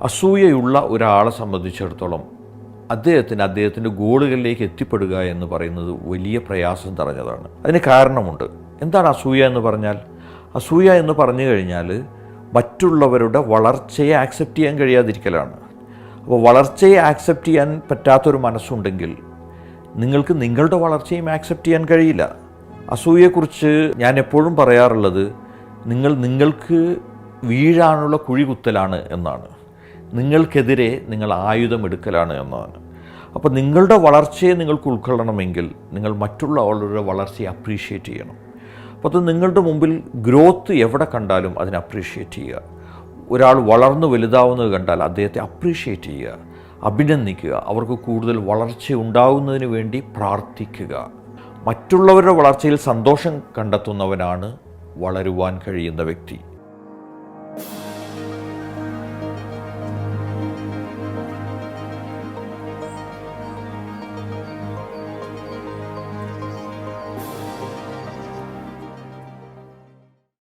അസൂയയുള്ള ഒരാളെ സംബന്ധിച്ചിടത്തോളം അദ്ദേഹത്തിൻ്റെ ഗോളുകളിലേക്ക് എത്തിപ്പെടുക എന്ന് പറയുന്നത് വലിയ പ്രയാസം നിറഞ്ഞതാണ്. അതിന് കാരണമുണ്ട്. എന്താണ് അസൂയ എന്ന് പറഞ്ഞാൽ? അസൂയ എന്ന് പറഞ്ഞു കഴിഞ്ഞാൽ മറ്റുള്ളവരുടെ വളർച്ചയെ ആക്സെപ്റ്റ് ചെയ്യാൻ കഴിയാതിരിക്കലാണ്. അപ്പോൾ വളർച്ചയെ ആക്സെപ്റ്റ് ചെയ്യാൻ പറ്റാത്തൊരു മനസ്സുണ്ടെങ്കിൽ നിങ്ങൾക്ക് നിങ്ങളുടെ വളർച്ചയും ആക്സെപ്റ്റ് ചെയ്യാൻ കഴിയില്ല. അസൂയയെക്കുറിച്ച് ഞാൻ എപ്പോഴും പറയാറുള്ളത് നിങ്ങൾക്ക് വീഴാനുള്ള കുഴി കുത്തലാണ് എന്നാണ്. നിങ്ങൾക്കെതിരെ നിങ്ങൾ ആയുധം എടുക്കലാണ് എന്നാണ്. അപ്പോൾ നിങ്ങളുടെ വളർച്ചയെ നിങ്ങൾക്ക് ഉൾക്കൊള്ളണമെങ്കിൽ നിങ്ങൾ മറ്റുള്ളവരുടെ വളർച്ചയെ അപ്രീഷിയേറ്റ് ചെയ്യണം. അപ്പോൾ അത് നിങ്ങളുടെ മുമ്പിൽ ഗ്രോത്ത് എവിടെ കണ്ടാലും അതിനെ അപ്രീഷിയേറ്റ് ചെയ്യുക. ഒരാൾ വളർന്നു വലുതാവുന്നത് കണ്ടാൽ അദ്ദേഹത്തെ അപ്രീഷിയേറ്റ് ചെയ്യുക, അഭിനന്ദിക്കുക, അവർക്ക് കൂടുതൽ വളർച്ച ഉണ്ടാകുന്നതിന് വേണ്ടി പ്രാർത്ഥിക്കുക. മറ്റുള്ളവരുടെ വളർച്ചയിൽ സന്തോഷം കണ്ടെത്തുന്നവനാണ് വളരുവാൻ കഴിയുന്ന വ്യക്തി.